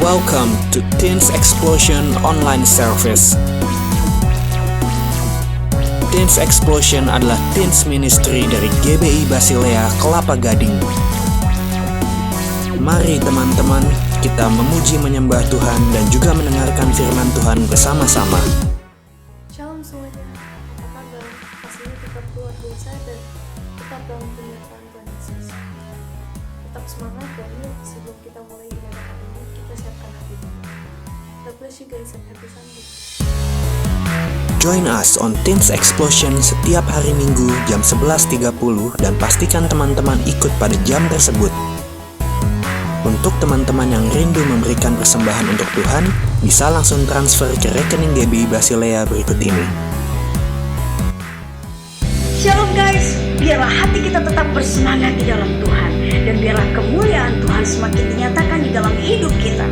Welcome to Teens Explosion Online Service. Teens Explosion adalah teens ministry dari GBI Basilea Kelapa Gading. Mari teman-teman, kita memuji menyembah Tuhan dan juga mendengarkan firman Tuhan bersama-sama. Shalom semuanya, apa kabar? Pastinya tetap luar biasa dan tetap dalam penyertaan Tuhan Yesus. Tetap semangat dan yuk sebelum kita mulai ibadah hari ini, kita siapkan hati dulu. God bless you guys and happy Sunday. Join us on Teens Explosion setiap hari Minggu jam 11.30 dan pastikan teman-teman ikut pada jam tersebut. Untuk teman-teman yang rindu memberikan persembahan untuk Tuhan, bisa langsung transfer ke rekening GBI Basilea berikut ini. Shalom guys, biarlah hati kita tetap bersemangat di dalam Tuhan dan biarlah kemuliaan Tuhan semakin dinyatakan di dalam hidup kita.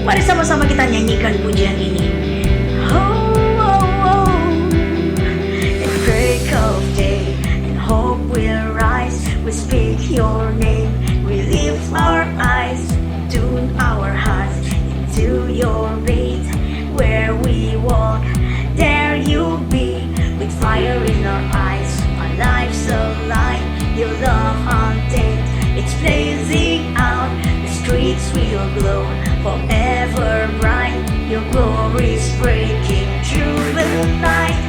Mari sama-sama kita nyanyikan pujian ini. Oh, oh, oh. The break of day and hope will rise. We speak your name. We lift our eyes, tune our hearts into your faith. Where we walk, there you be, with fire in our eyes, our lives alive. Your love untamed, it's blazing out. The streets will glow, forever bright. Your glory is breaking through the night.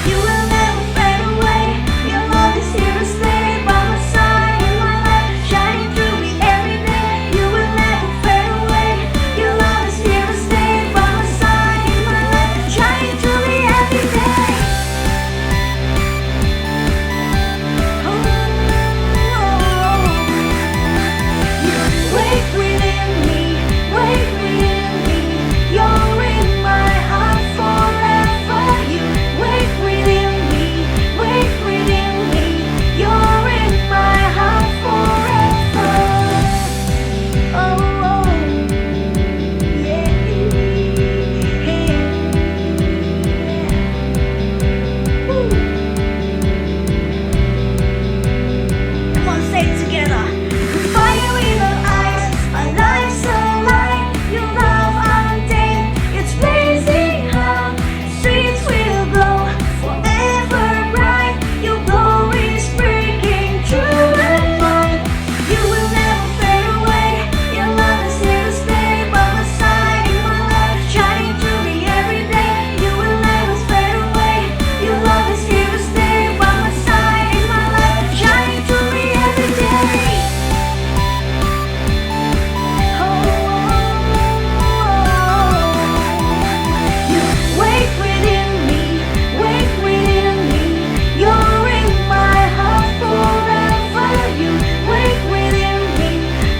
You will never fade away. Your love is here to stay by my side. In my life, shining through me every day. You will never fade away. Your love is here to stay by my side. In my life, shining through me every day. Oh, you wake within me, wake within me. You're in my heart forever. You wake within me, wake within me. You're in my heart forever. Oh, oh, yeah. Woo. Come on, say it together. Fire in our eyes, our lives alive. Your love untamed, it's blazing out. Streets will glow, forever bright. Your glory is breaking through the night. You will never fade away. Your love is here to stay by my side. In my life, shining through me every day. You will never fade away. Your love is here to stay by my side. In my life, shining through me every day. You wake within me, wake within me. You're in my heart forever. You wake within me,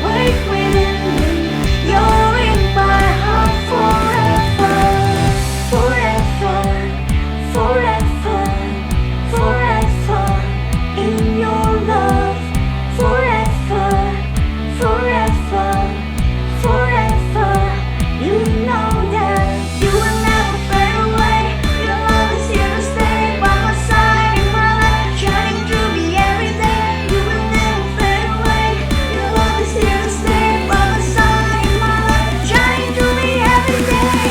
wake within me. You're in my heart forever, forever, forever, forever. In your love, forever, forever, forever. You know that you will never fade away. Your love is here to stay by my side. In my life, shining through me every day. You will never fade away. Your love is here to stay by my side. In my life, shining through me every day.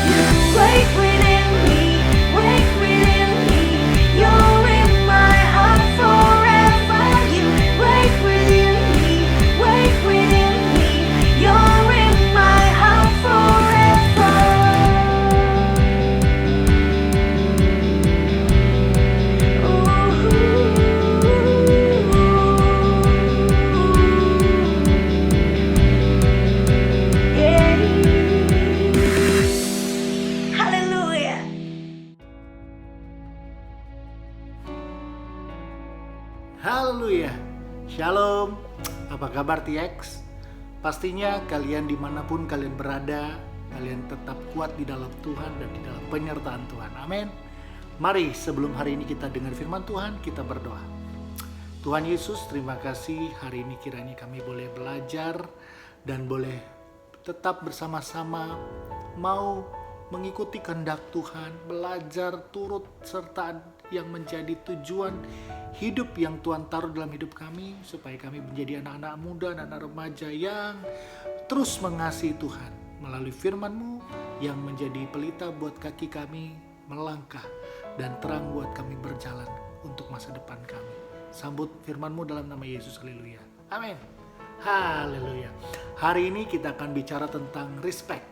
You wake within me, wake within me. You're in my heart forever. You wake within me, wake within me. You're in my heart forever. Haleluya. Haleluya, Shalom. Apa kabar TX? Pastinya kalian dimanapun kalian berada, kalian tetap kuat di dalam Tuhan dan di dalam penyertaan Tuhan. Amin. Mari sebelum hari ini kita dengar firman Tuhan, kita berdoa. Tuhan Yesus, terima kasih hari ini kiranya kami boleh belajar dan boleh tetap bersama-sama mau mengikuti kehendak Tuhan, belajar turut serta yang menjadi tujuan hidup yang Tuhan taruh dalam hidup kami, supaya kami menjadi anak-anak muda, anak-anak remaja yang terus mengasihi Tuhan melalui firman-Mu yang menjadi pelita buat kaki kami melangkah dan terang buat kami berjalan untuk masa depan kami. Sambut firman-Mu dalam nama Yesus, haleluya. Amin. Haleluya. Hari ini kita akan bicara tentang respect.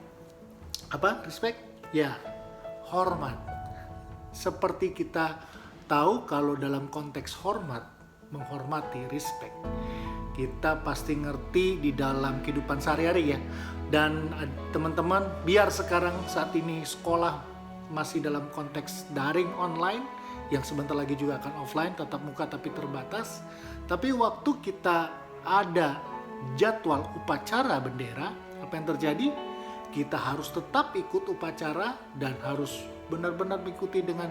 Apa? Respect? Ya, hormat. Seperti kita tahu kalau dalam konteks hormat, menghormati, respect, kita pasti ngerti di dalam kehidupan sehari-hari ya. Dan teman-teman, biar sekarang saat ini sekolah masih dalam konteks daring online, yang sebentar lagi juga akan offline, tatap muka tapi terbatas. Tapi waktu kita ada jadwal upacara bendera, apa yang terjadi? Kita harus tetap ikut upacara dan harus benar-benar mengikuti dengan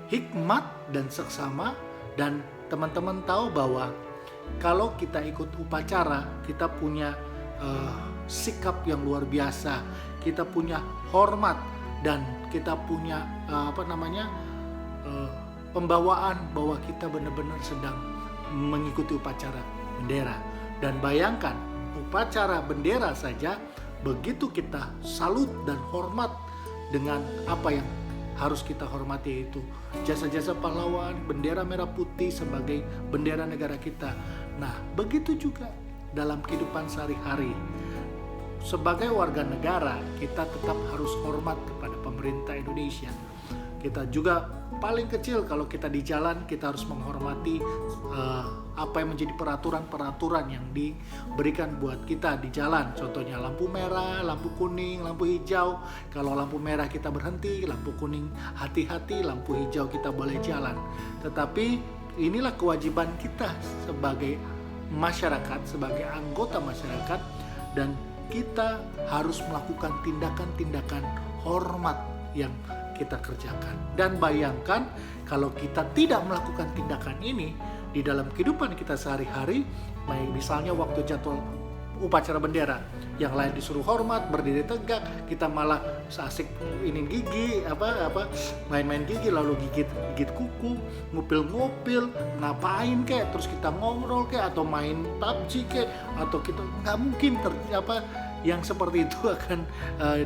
hikmat dan seksama. Dan teman-teman tahu bahwa kalau kita ikut upacara, kita punya sikap yang luar biasa, kita punya hormat, dan kita punya pembawaan bahwa kita benar-benar sedang mengikuti upacara bendera. Dan bayangkan, upacara bendera saja begitu kita salut dan hormat dengan apa yang harus kita hormati, yaitu jasa-jasa pahlawan, bendera merah putih sebagai bendera negara kita. Nah, begitu juga dalam kehidupan sehari-hari. Sebagai warga negara, kita tetap harus hormat kepada pemerintah Indonesia. Kita juga paling kecil kalau kita di jalan, kita harus menghormati apa yang menjadi peraturan-peraturan yang diberikan buat kita di jalan. Contohnya lampu merah, lampu kuning, lampu hijau. Kalau lampu merah kita berhenti, lampu kuning hati-hati, lampu hijau kita boleh jalan. Tetapi inilah kewajiban kita sebagai masyarakat, sebagai anggota masyarakat, dan kita harus melakukan tindakan-tindakan hormat yang kita kerjakan. Dan bayangkan kalau kita tidak melakukan tindakan ini di dalam kehidupan kita sehari-hari, misalnya waktu jadwal upacara bendera, yang lain disuruh hormat, berdiri tegak, kita malah asik ini gigi, main-main gigi, lalu gigit kuku, ngupil-ngupil, ngapain kek, terus kita ngobrol kek, atau main PUBG kek, atau kita nggak mungkin yang seperti itu akan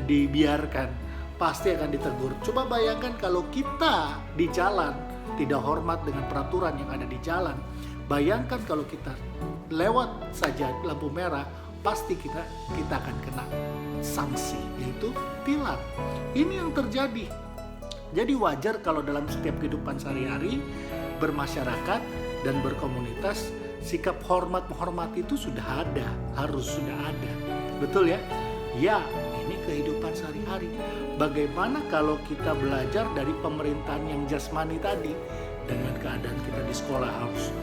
dibiarkan. Pasti akan ditegur. Coba bayangkan kalau kita di jalan tidak hormat dengan peraturan yang ada di jalan. Bayangkan kalau kita lewat saja lampu merah, pasti kita akan kena sanksi, yaitu tilang. Ini yang terjadi. Jadi wajar kalau dalam setiap kehidupan sehari-hari, bermasyarakat dan berkomunitas, sikap hormat menghormati itu sudah ada, harus sudah ada. Betul ya? Ya, ini kehidupan sehari-hari. Bagaimana kalau kita belajar dari pemerintahan yang jasmani tadi, dengan keadaan kita di sekolah harus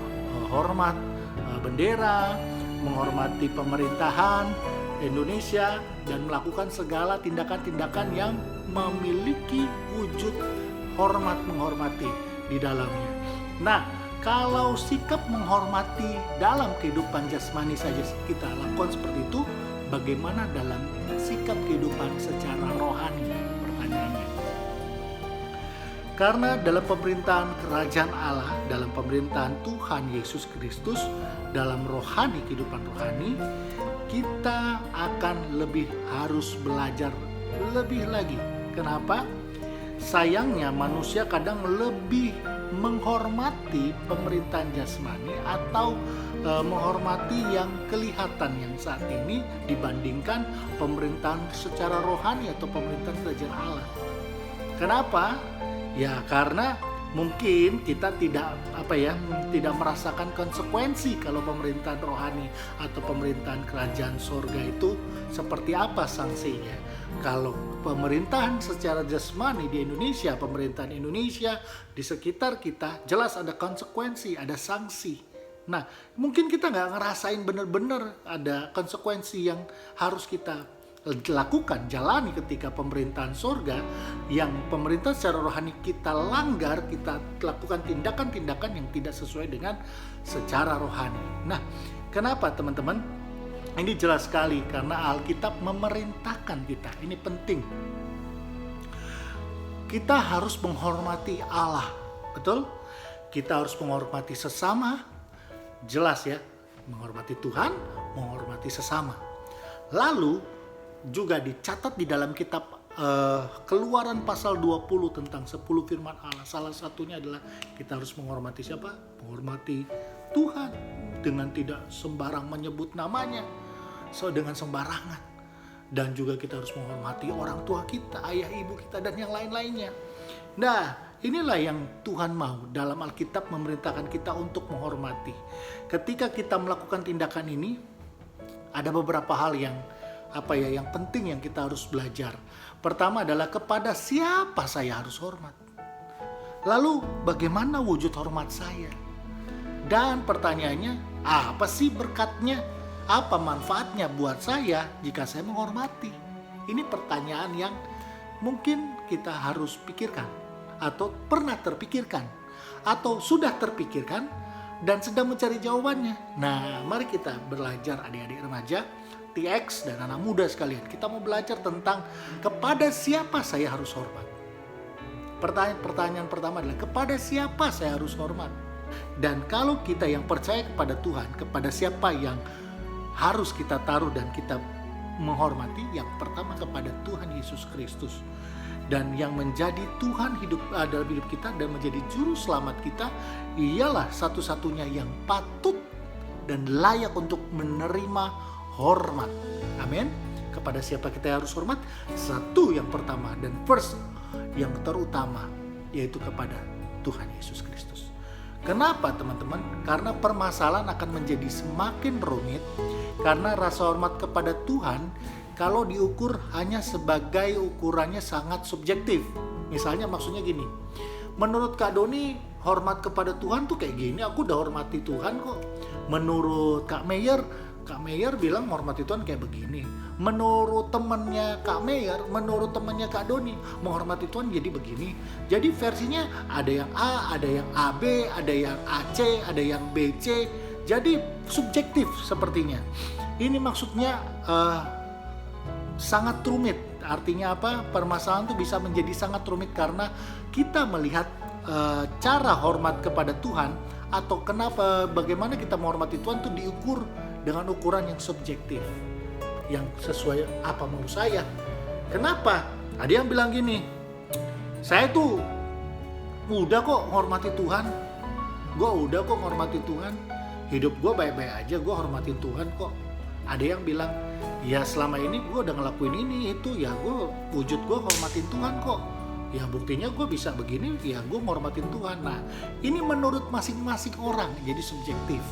hormat bendera, menghormati pemerintahan Indonesia, dan melakukan segala tindakan-tindakan yang memiliki wujud hormat menghormati di dalamnya. Nah, kalau sikap menghormati dalam kehidupan jasmani saja kita lakukan seperti itu, bagaimana dalam sikap kehidupan secara rohani? Pertanyaannya. Karena dalam pemerintahan kerajaan Allah, dalam pemerintahan Tuhan Yesus Kristus, dalam rohani, kehidupan rohani, kita akan lebih harus belajar lebih lagi. Kenapa? Sayangnya manusia kadang lebih menghormati pemerintahan jasmani atau menghormati yang kelihatan yang saat ini dibandingkan pemerintahan secara rohani atau pemerintahan kerajaan Allah. Kenapa? Ya karena mungkin kita tidak merasakan konsekuensi kalau pemerintahan rohani atau pemerintahan kerajaan surga itu seperti apa sanksinya. Kalau pemerintahan secara jasmani di Indonesia, pemerintahan Indonesia di sekitar kita, jelas ada konsekuensi, ada sanksi. Nah, mungkin kita nggak ngerasain benar-benar ada konsekuensi yang harus kita lakukan, jalani ketika pemerintahan surga yang pemerintah secara rohani kita langgar, kita lakukan tindakan-tindakan yang tidak sesuai dengan secara rohani. Nah, kenapa teman-teman? Ini jelas sekali karena Alkitab memerintahkan kita. Ini penting. kita harus menghormati Allah. Betul? Kita harus menghormati sesama. Jelas ya, menghormati Tuhan, menghormati sesama. Lalu juga dicatat di dalam kitab Keluaran pasal 20 tentang 10 firman Allah. Salah satunya adalah kita harus menghormati siapa? Menghormati Tuhan dengan tidak sembarang menyebut namanya, dengan sembarangan. Dan juga kita harus menghormati orang tua kita, ayah ibu kita, dan yang lain-lainnya. Nah, inilah yang Tuhan mau dalam Alkitab memerintahkan kita untuk menghormati. Ketika kita melakukan tindakan ini, ada beberapa hal yang penting yang kita harus belajar. Pertama adalah kepada siapa saya harus hormat. Lalu bagaimana wujud hormat saya? Dan pertanyaannya, apa sih berkatnya? Apa manfaatnya buat saya jika saya menghormati? Ini pertanyaan yang mungkin kita harus pikirkan, atau pernah terpikirkan, atau sudah terpikirkan dan sedang mencari jawabannya. Nah, mari kita belajar adik-adik remaja, TX dan anak muda sekalian. Kita mau belajar tentang kepada siapa saya harus hormat. Pertanyaan pertama adalah kepada siapa saya harus hormat? Dan kalau kita yang percaya kepada Tuhan, kepada siapa yang harus kita taruh dan kita menghormati? Yang pertama kepada Tuhan Yesus Kristus. Dan yang menjadi Tuhan dalam hidup kita dan menjadi juru selamat kita, ialah satu-satunya yang patut dan layak untuk menerima hormat. Amin. Kepada siapa kita harus hormat? Satu, yang pertama dan first, yang terutama, yaitu kepada Tuhan Yesus Kristus. Kenapa teman-teman? Karena permasalahan akan menjadi semakin rumit karena rasa hormat kepada Tuhan kalau diukur hanya sebagai ukurannya sangat subjektif. Misalnya maksudnya gini, menurut Kak Doni hormat kepada Tuhan tuh kayak gini, aku udah hormati Tuhan kok. Menurut Kak Meyer bilang menghormati Tuhan kayak begini. Menurut temannya Kak Meyer, menurut temannya Kak Doni, menghormati Tuhan jadi begini. Jadi versinya ada yang A, ada yang AB, ada yang AC, ada yang BC. Jadi subjektif sepertinya. Ini maksudnya sangat rumit. Artinya apa? Permasalahan itu bisa menjadi sangat rumit karena kita melihat cara hormat kepada Tuhan, atau bagaimana kita menghormati Tuhan itu diukur dengan ukuran yang subjektif, yang sesuai apa mau saya. Kenapa? Ada yang bilang gini, saya tuh udah kok hormati Tuhan, gue udah kok hormati Tuhan, hidup gue baik-baik aja, gue hormatin Tuhan kok. Ada yang bilang, ya selama ini gue udah ngelakuin ini itu, ya wujud gue hormatin Tuhan kok. Ya buktinya gue bisa begini, ya gue menghormatin Tuhan. Nah, ini menurut masing-masing orang, jadi subjektif.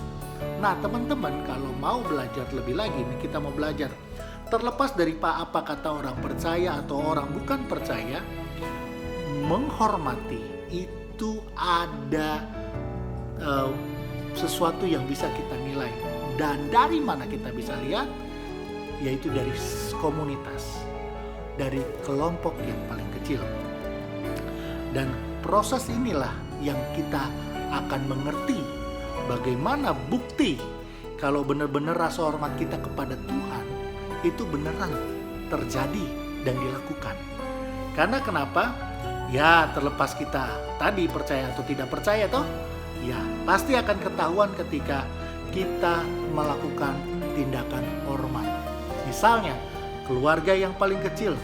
Nah teman-teman, kalau mau belajar lebih lagi, nih kita mau belajar. Terlepas dari apa kata orang percaya atau orang bukan percaya, menghormati itu ada sesuatu yang bisa kita nilai. Dan dari mana kita bisa lihat? Yaitu dari komunitas, dari kelompok yang paling kecil. Dan proses inilah yang kita akan mengerti bagaimana bukti kalau benar-benar rasa hormat kita kepada Tuhan itu beneran terjadi dan dilakukan. Karena kenapa? Ya terlepas kita tadi percaya atau tidak percaya toh, ya pasti akan ketahuan ketika kita melakukan tindakan hormat. Misalnya keluarga yang paling kecil,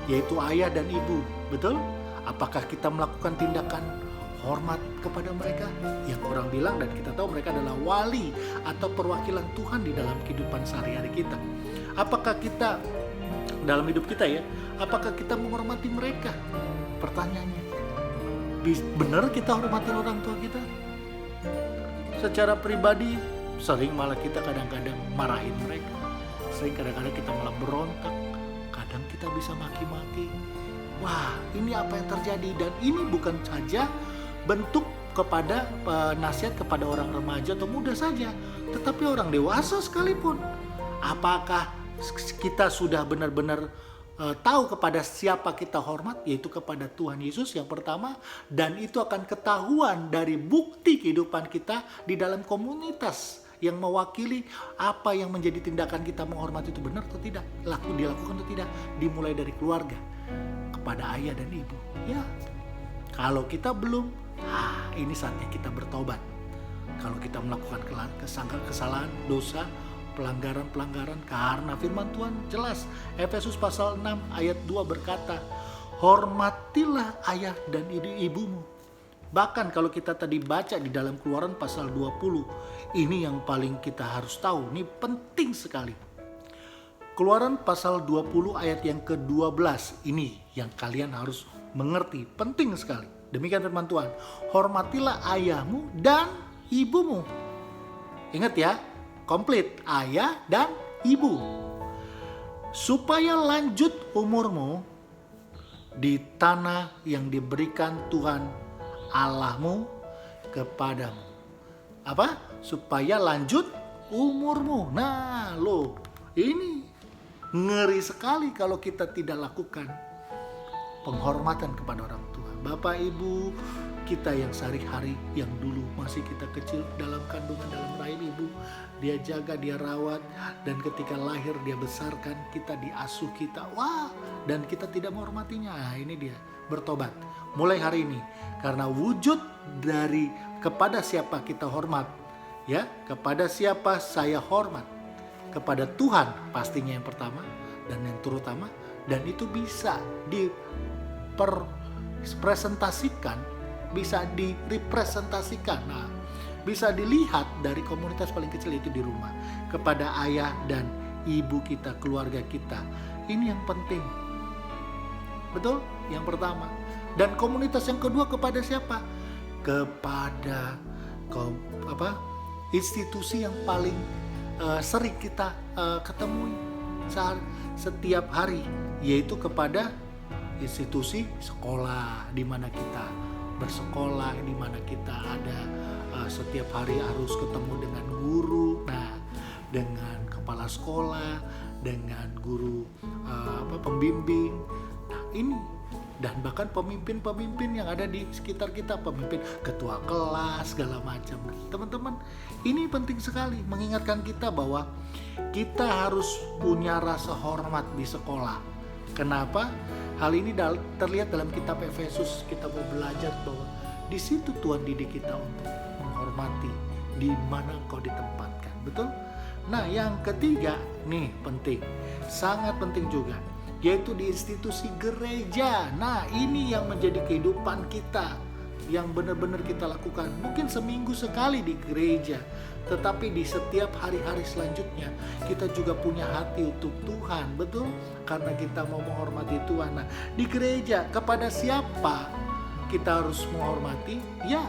yaitu ayah dan ibu, betul? Apakah kita melakukan tindakan hormat kepada mereka? Yang orang bilang dan kita tahu mereka adalah wali atau perwakilan Tuhan di dalam kehidupan sehari-hari kita. Apakah kita dalam hidup kita ya, apakah kita menghormati mereka? Pertanyaannya, benar kita hormatin orang tua kita? Secara pribadi sering malah kita kadang-kadang marahin mereka, sering kadang-kadang kita malah berontak, kadang kita bisa maki-maki. Wah, ini apa yang terjadi? Dan ini bukan saja bentuk kepada nasihat kepada orang remaja atau muda saja, tetapi orang dewasa sekalipun. Apakah kita sudah benar-benar tahu kepada siapa kita hormat? Yaitu kepada Tuhan Yesus yang pertama, dan itu akan ketahuan dari bukti kehidupan kita di dalam komunitas yang mewakili apa yang menjadi tindakan kita menghormati itu benar atau tidak, dilakukan atau tidak, dimulai dari keluarga. kepada ayah dan ibu. Ya, kalau kita belum, ini saatnya kita bertobat. Kalau kita melakukan kesalahan, dosa, pelanggaran-pelanggaran, karena firman Tuhan jelas. Efesus pasal 6 ayat 2 berkata, hormatilah ayah dan ibumu. Bahkan kalau kita tadi baca di dalam Keluaran pasal 20, ini yang paling kita harus tahu, ini penting sekali. Keluaran pasal 20 ayat yang ke-12, ini yang kalian harus mengerti, penting sekali. Demikian firman Tuhan, hormatilah ayahmu dan ibumu. Ingat ya, komplit, ayah dan ibu. Supaya lanjut umurmu di tanah yang diberikan Tuhan Allahmu kepadamu. Apa? Supaya lanjut umurmu. Nah, ini ngeri sekali kalau kita tidak lakukan penghormatan kepada orang tua. Bapak Ibu kita yang sehari-hari, yang dulu masih kita kecil dalam kandungan, dalam rahim ibu, dia jaga, dia rawat, dan ketika lahir dia besarkan kita, diasuh kita, dan kita tidak menghormatinya. Ini dia, bertobat mulai hari ini, karena wujud dari kepada siapa kita hormat, ya, kepada siapa saya hormat, kepada Tuhan pastinya yang pertama dan yang terutama, dan itu bisa dipresentasikan, bisa direpresentasikan, bisa dilihat dari komunitas paling kecil itu di rumah, kepada ayah dan ibu kita, keluarga kita. Ini yang penting, betul? Yang pertama. Dan komunitas yang kedua kepada siapa? Kepada institusi yang paling sering kita ketemui setiap hari, yaitu kepada institusi sekolah, di mana kita bersekolah, di mana kita ada setiap hari harus ketemu dengan guru, dengan kepala sekolah, dengan guru pembimbing. Ini, dan bahkan pemimpin-pemimpin yang ada di sekitar kita, pemimpin, ketua kelas, segala macam. Teman-teman, ini penting sekali mengingatkan kita bahwa kita harus punya rasa hormat di sekolah. Kenapa? Hal ini terlihat dalam kitab Efesus. Kita mau belajar bahwa di situ Tuhan didik kita untuk menghormati di mana engkau ditempatkan. Betul? Nah, yang ketiga nih penting, sangat penting juga, yaitu di institusi gereja. Nah, ini yang menjadi kehidupan kita, yang benar-benar kita lakukan. Mungkin seminggu sekali di gereja, tetapi di setiap hari-hari selanjutnya kita juga punya hati untuk Tuhan, betul? Karena kita mau menghormati Tuhan. Nah, di gereja kepada siapa kita harus menghormati? Ya,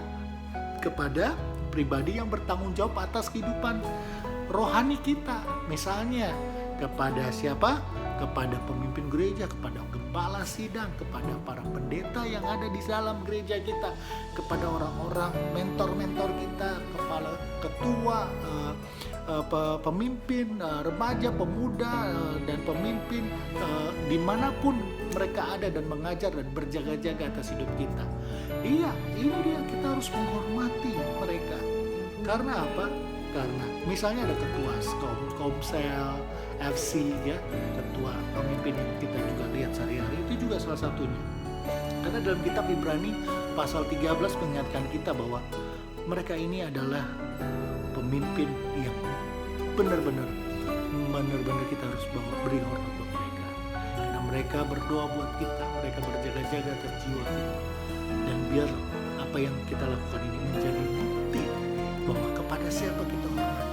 kepada pribadi yang bertanggung jawab atas kehidupan rohani kita. Misalnya kepada siapa? Kepada pemimpin gereja, kepada kepala sidang, kepada para pendeta yang ada di dalam gereja kita, kepada orang-orang mentor-mentor kita, kepala ketua, pemimpin remaja, pemuda, dan pemimpin dimanapun mereka ada dan mengajar dan berjaga-jaga atas hidup kita. Iya, ini dia, kita harus menghormati mereka. Karena apa? Karena misalnya ada ketua Komsel, FC, ya, ketua pemimpin yang kita juga lihat sehari-hari, itu juga salah satunya. Karena dalam kitab Ibrani pasal 13 mengingatkan kita bahwa mereka ini adalah pemimpin yang benar-benar kita harus beri hormat buat mereka. Karena mereka berdoa buat kita, mereka berjaga-jaga atas jiwa kita. Dan biar apa yang kita lakukan ini menjadi bukti bahwa kepada siapa kita hormat,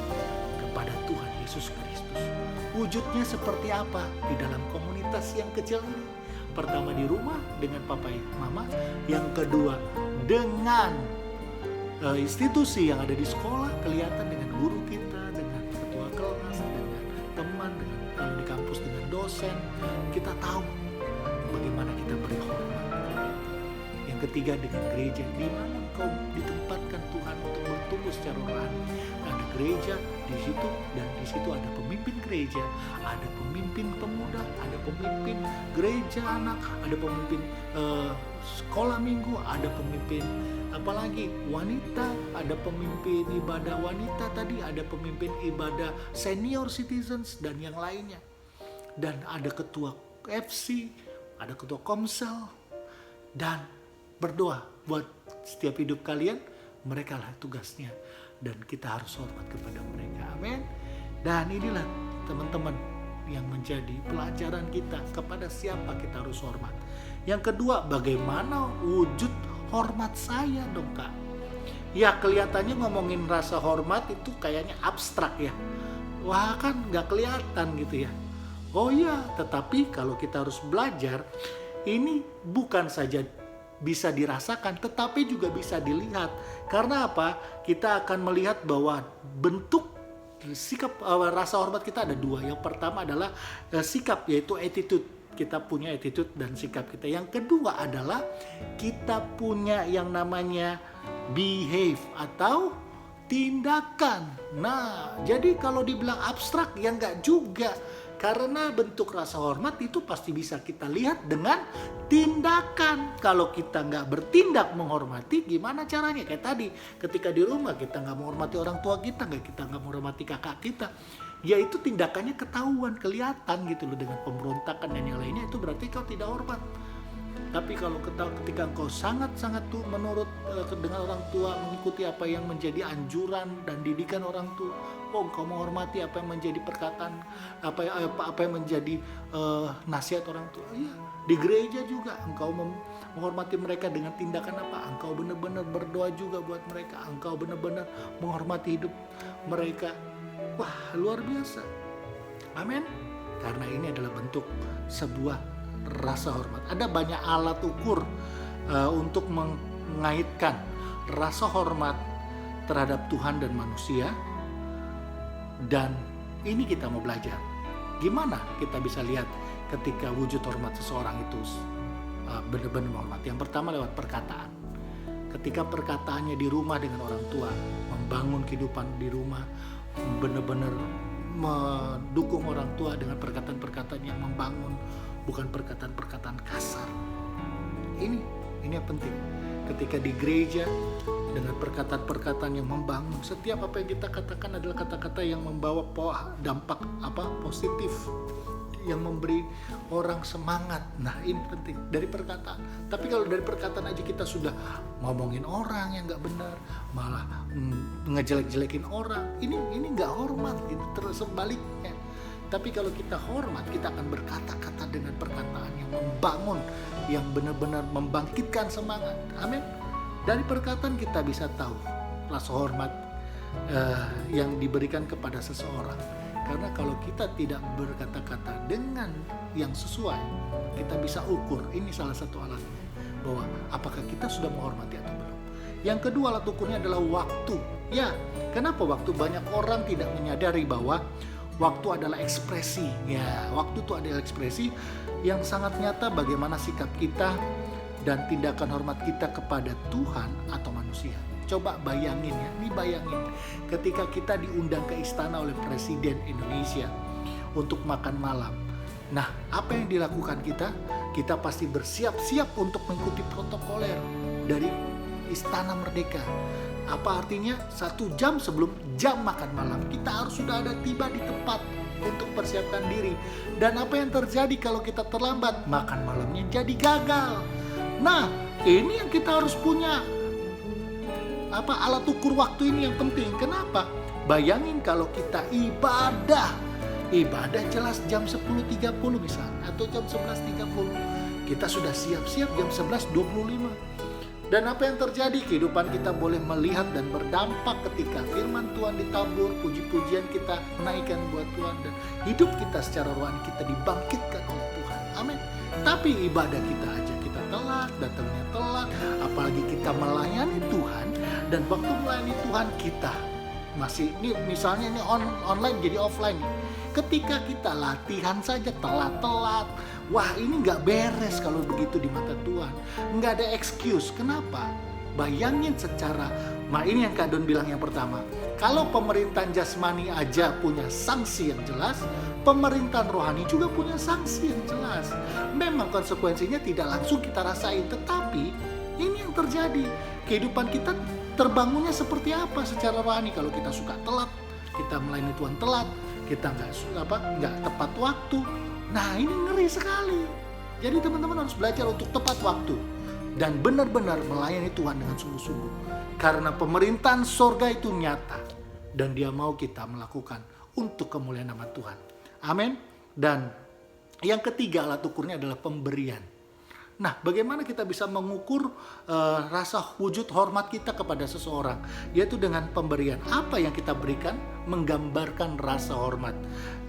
kepada Tuhan Yesus Kristus. Wujudnya seperti apa di dalam komunitas yang kecil ini? Pertama di rumah dengan papa mama, yang kedua dengan institusi yang ada di sekolah, kelihatan dengan guru kita, dengan ketua kelas, dengan teman, dengan kalau di kampus dengan dosen, kita tahu bagaimana kita beri hormat. Yang ketiga dengan gereja, di mana kau ditempatkan Tuhan untuk bertumbuh secara rohani. Ada gereja di situ, dan di situ ada pemimpin gereja, ada pemimpin pemuda, ada pemimpin gereja anak, ada pemimpin sekolah minggu, ada pemimpin apalagi wanita, ada pemimpin ibadah wanita tadi, ada pemimpin ibadah senior citizens dan yang lainnya. Dan ada ketua FC, ada ketua komsel, dan berdoa buat setiap hidup kalian. Mereka lah tugasnya, dan kita harus hormat kepada mereka. Amin. Dan inilah teman-teman yang menjadi pelajaran kita, kepada siapa kita harus hormat. Yang kedua, bagaimana wujud hormat saya dong Kak? Ya kelihatannya ngomongin rasa hormat itu kayaknya abstrak ya. Wah kan gak kelihatan gitu ya. Oh iya, tetapi kalau kita harus belajar, ini bukan saja bisa dirasakan, tetapi juga bisa dilihat. Karena apa? Kita akan melihat bahwa bentuk sikap rasa hormat kita ada dua. Yang pertama adalah sikap, yaitu attitude. Kita punya attitude dan sikap kita. Yang kedua adalah kita punya yang namanya behave atau tindakan. Nah, jadi kalau dibilang abstrak ya enggak juga. Karena bentuk rasa hormat itu pasti bisa kita lihat dengan tindakan. Kalau kita nggak bertindak menghormati, gimana caranya? Kayak tadi, ketika di rumah kita nggak menghormati orang tua kita nggak menghormati kakak kita, ya itu tindakannya ketahuan, kelihatan gitu loh, dengan pemberontakan dan yang lainnya, itu berarti kau tidak hormat. Tapi kalau ketika engkau sangat-sangat menurut dengan orang tua, mengikuti apa yang menjadi anjuran dan didikan orang tua, engkau menghormati apa yang menjadi perkataan, apa yang menjadi nasihat orang tua. Ya, di gereja juga engkau menghormati mereka dengan tindakan apa? Engkau benar-benar berdoa juga buat mereka, engkau benar-benar menghormati hidup mereka. Wah, luar biasa. Amin. Karena ini adalah bentuk sebuah rasa hormat. Ada banyak alat ukur untuk mengaitkan rasa hormat terhadap Tuhan dan manusia. Dan ini kita mau belajar. Gimana kita bisa lihat ketika wujud hormat seseorang itu benar-benar menghormati. Yang pertama lewat perkataan. Ketika perkataannya di rumah dengan orang tua, membangun kehidupan di rumah, benar-benar mendukung orang tua dengan perkataan-perkataan yang membangun, bukan perkataan-perkataan kasar. Ini yang penting. Ketika di gereja dengan perkataan-perkataan yang membangun, setiap apa yang kita katakan adalah kata-kata yang membawa dampak positif, yang memberi orang semangat. Nah, ini penting dari perkataan. Tapi kalau dari perkataan aja kita sudah ngomongin orang yang nggak benar, malah ngejelek-jelekin orang, ini nggak hormat. Itu terus sebaliknya. Tapi kalau kita hormat, kita akan berkata-kata dengan perkataan yang membangun, yang benar-benar membangkitkan semangat. Amin. Dari perkataan kita bisa tahu rasa hormat yang diberikan kepada seseorang. Karena kalau kita tidak berkata-kata dengan yang sesuai, kita bisa ukur. Ini salah satu alatnya, bahwa apakah kita sudah menghormati atau belum. Yang kedua alat ukurnya adalah waktu. Ya, kenapa waktu? Banyak orang tidak menyadari bahwa waktu adalah ekspresi. Ya, waktu itu adalah ekspresi yang sangat nyata bagaimana sikap kita dan tindakan hormat kita kepada Tuhan atau manusia. Coba bayangin ya, ini bayangin. Ketika kita diundang ke istana oleh Presiden Indonesia untuk makan malam. Nah, apa yang dilakukan kita? Kita pasti bersiap-siap untuk mengikuti protokoler dari Istana Merdeka. Apa artinya? 1 jam sebelum jam makan malam kita harus sudah ada tiba di tempat untuk persiapkan diri. Dan apa yang terjadi kalau kita terlambat? Makan malamnya jadi gagal. Nah, ini yang kita harus punya alat ukur waktu ini yang penting. Kenapa? Bayangin kalau kita ibadah jelas jam 10.30 misalnya, atau jam 11.30. Kita sudah siap-siap jam 11.25. Dan apa yang terjadi? Kehidupan kita boleh melihat dan berdampak ketika firman Tuhan ditabur, puji-pujian kita menaikkan buat Tuhan, dan hidup kita secara rohani kita dibangkitkan oleh Tuhan. Amin. Tapi ibadah kita aja kita telat, datangnya telat, apalagi kita melayani Tuhan, dan waktu melayani Tuhan kita masih, ini misalnya ini online jadi offline. Ketika kita latihan saja telat-telat, wah ini gak beres kalau begitu di mata Tuhan. Gak ada excuse. Kenapa? Bayangin secara, ini yang Kak Don bilang yang pertama. Kalau pemerintahan jasmani aja punya sanksi yang jelas, pemerintahan rohani juga punya sanksi yang jelas. Memang konsekuensinya tidak langsung kita rasain, tetapi ini yang terjadi. Kehidupan kita terbangunnya seperti apa secara rohani kalau kita suka telat, kita melayani Tuhan telat, kita nggak tepat waktu. Nah ini ngeri sekali. Jadi teman-teman harus belajar untuk tepat waktu dan benar-benar melayani Tuhan dengan sungguh-sungguh. Karena pemerintahan sorga itu nyata dan Dia mau kita melakukan untuk kemuliaan nama Tuhan. Amin. Dan yang ketiga alat ukurnya adalah pemberian. Nah, bagaimana kita bisa mengukur rasa wujud hormat kita kepada seseorang? Yaitu dengan pemberian. Apa yang kita berikan menggambarkan rasa hormat.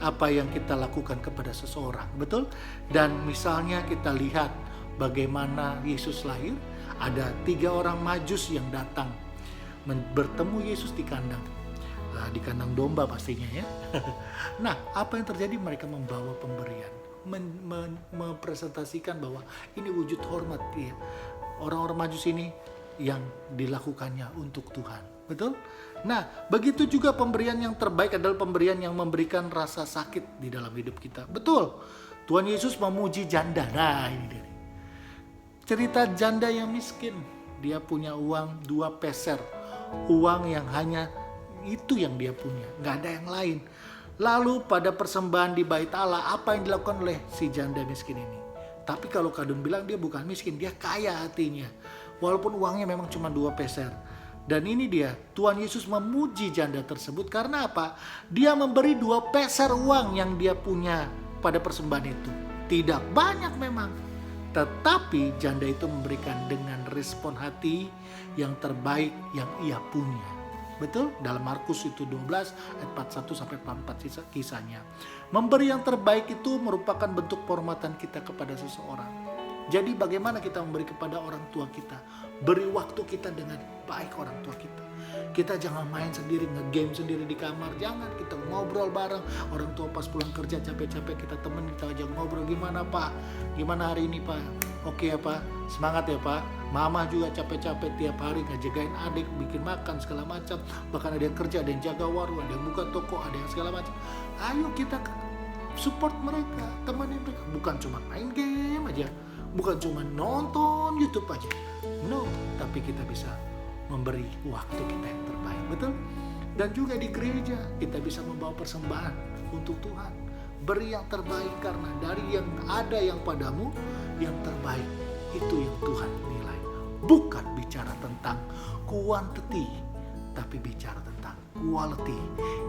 Apa yang kita lakukan kepada seseorang. Betul? Dan misalnya kita lihat bagaimana Yesus lahir. Ada 3 orang Majus yang datang bertemu Yesus di kandang. Di kandang domba pastinya ya. Nah, apa yang terjadi? Mereka membawa pemberian. Mempresentasikan bahwa ini wujud hormat dia. Orang-orang Majus ini yang dilakukannya untuk Tuhan. Betul? Nah, begitu juga pemberian yang terbaik adalah pemberian yang memberikan rasa sakit di dalam hidup kita. Betul. Tuhan Yesus memuji janda. Nah, ini dia. Cerita janda yang miskin. Dia punya uang 2 peser. Uang yang hanya itu yang dia punya. Nggak ada yang lain. Lalu pada persembahan di bait Allah, apa yang dilakukan oleh si janda miskin ini? Tapi kalau Kadun bilang dia bukan miskin, dia kaya hatinya. Walaupun uangnya memang cuma 2 peser. Dan ini dia, Tuhan Yesus memuji janda tersebut karena apa? Dia memberi 2 peser uang yang dia punya pada persembahan itu. Tidak banyak memang. Tetapi janda itu memberikan dengan respon hati yang terbaik yang ia punya. Betul? Dalam Markus itu 12 ayat 41 sampai 44 kisahnya. Memberi yang terbaik itu merupakan bentuk penghormatan kita kepada seseorang. Jadi bagaimana kita memberi kepada orang tua kita? Beri waktu kita dengan baik orang tua kita. Kita jangan main sendiri, nge-game sendiri di kamar. Jangan, kita ngobrol bareng. Orang tua pas pulang kerja capek-capek kita temenin, kita ajak ngobrol. Gimana Pak? Gimana hari ini Pak? Oke ya Pak? Semangat ya Pak? Mama juga capek-capek tiap hari ngejagain adik, bikin makan segala macam. Bahkan ada yang kerja, ada yang jaga warung, ada yang buka toko, ada yang segala macam. Ayo kita support mereka, temenin mereka. Bukan cuma main game aja, bukan cuma nonton YouTube aja. No, tapi kita bisa memberi waktu kita yang terbaik, betul? Dan juga di gereja kita bisa membawa persembahan untuk Tuhan. Beri yang terbaik karena dari yang ada yang padamu, yang terbaik itu yang Tuhan nilai. Bukan bicara tentang quantity, tapi bicara tentang quality.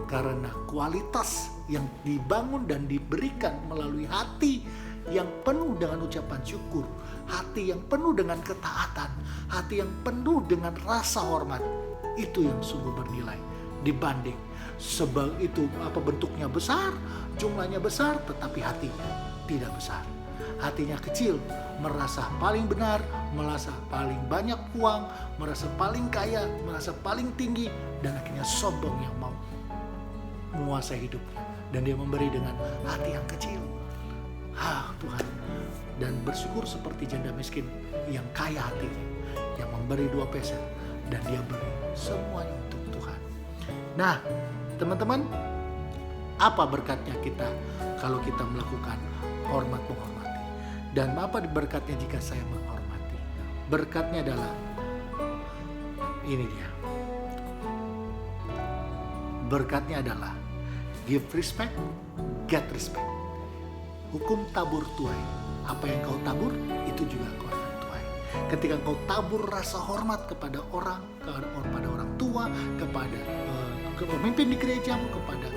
Karena kualitas yang dibangun dan diberikan melalui hati yang penuh dengan ucapan syukur, hati yang penuh dengan ketaatan, hati yang penuh dengan rasa hormat, itu yang sungguh bernilai dibanding sebab itu bentuknya besar, jumlahnya besar, tetapi hatinya tidak besar. Hatinya kecil, merasa paling benar, merasa paling banyak uang, merasa paling kaya, merasa paling tinggi, dan akhirnya sombong yang mau menguasai hidupnya. Dan dia memberi dengan hati yang kecil. Tuhan. Dan bersyukur seperti janda miskin yang kaya hatinya, yang memberi 2 peser, dan dia beri semuanya untuk Tuhan. Nah, teman-teman, apa berkatnya kita kalau kita melakukan hormat menghormati? Dan apa berkatnya jika saya menghormati? Berkatnya adalah ini dia. Berkatnya adalah give respect, get respect. Hukum tabur tuai. Apa yang kau tabur, itu juga kau akan tuai. Ketika kau tabur rasa hormat kepada orang tua, kepada pemimpin di gerejamu, kepada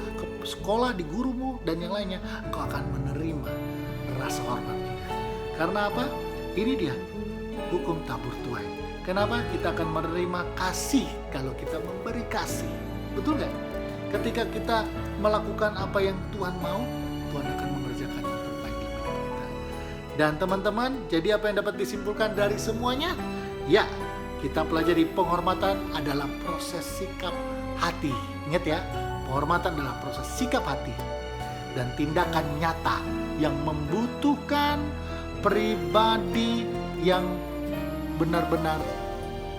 sekolah, di gurumu, dan yang lainnya, kau akan menerima rasa hormat juga. Karena apa? Ini dia hukum tabur tuai. Kenapa? Kita akan menerima kasih kalau kita memberi kasih. Betul gak? Ketika kita melakukan apa yang Tuhan mau, Tuhan akan mengerjakan yang terbaik dalam hidup kita. Dan teman-teman, jadi apa yang dapat disimpulkan dari semuanya? Ya, kita pelajari penghormatan adalah proses sikap hati. Ingat ya, penghormatan adalah proses sikap hati dan tindakan nyata yang membutuhkan pribadi yang benar-benar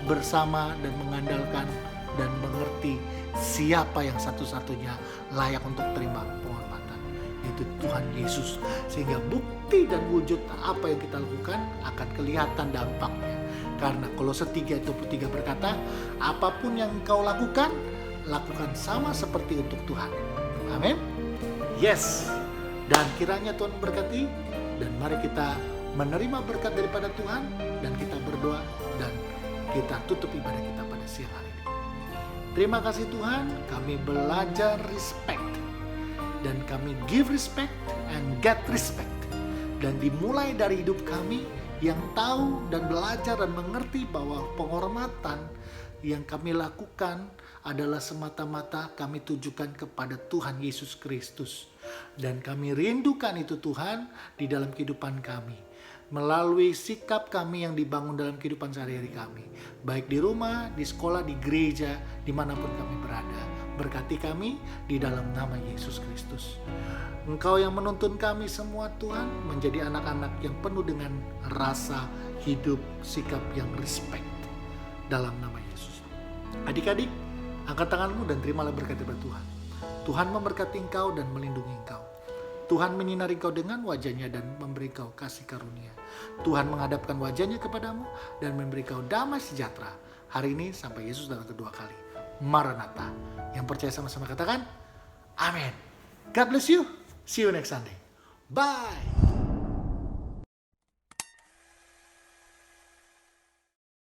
bersama dan mengandalkan dan mengerti siapa yang satu-satunya layak untuk terima penghormatan, yaitu Tuhan Yesus. Sehingga bukti dan wujud apa yang kita lakukan akan kelihatan dampaknya. Karena Kolose 3:23 berkata, apapun yang engkau lakukan, lakukan sama seperti untuk Tuhan. Amin. Yes. Dan kiranya Tuhan berkati. Dan mari kita menerima berkat daripada Tuhan, dan kita berdoa dan kita tutup ibadah kita pada siang hari ini. Terima kasih Tuhan, kami belajar respect dan kami give respect and get respect. Dan dimulai dari hidup kami yang tahu dan belajar dan mengerti bahwa penghormatan yang kami lakukan adalah semata-mata kami tujukan kepada Tuhan Yesus Kristus. Dan kami rindukan itu Tuhan di dalam kehidupan kami. Melalui sikap kami yang dibangun dalam kehidupan sehari-hari kami. Baik di rumah, di sekolah, di gereja, dimanapun kami berada. Berkati kami di dalam nama Yesus Kristus. Engkau yang menuntun kami semua Tuhan menjadi anak-anak yang penuh dengan rasa hidup, sikap yang respect. Dalam nama Yesus. Adik-adik, angkat tanganmu dan terimalah berkat dari Tuhan. Tuhan memberkati engkau dan melindungi engkau. Tuhan menyinari engkau dengan wajahnya dan memberi engkau kasih karunia. Tuhan menghadapkan wajahnya kepadamu dan memberi engkau damai sejahtera. Hari ini sampai Yesus datang kedua kali. Maranatha. Yang percaya sama-sama katakan, Amin. God bless you. See you next Sunday. Bye.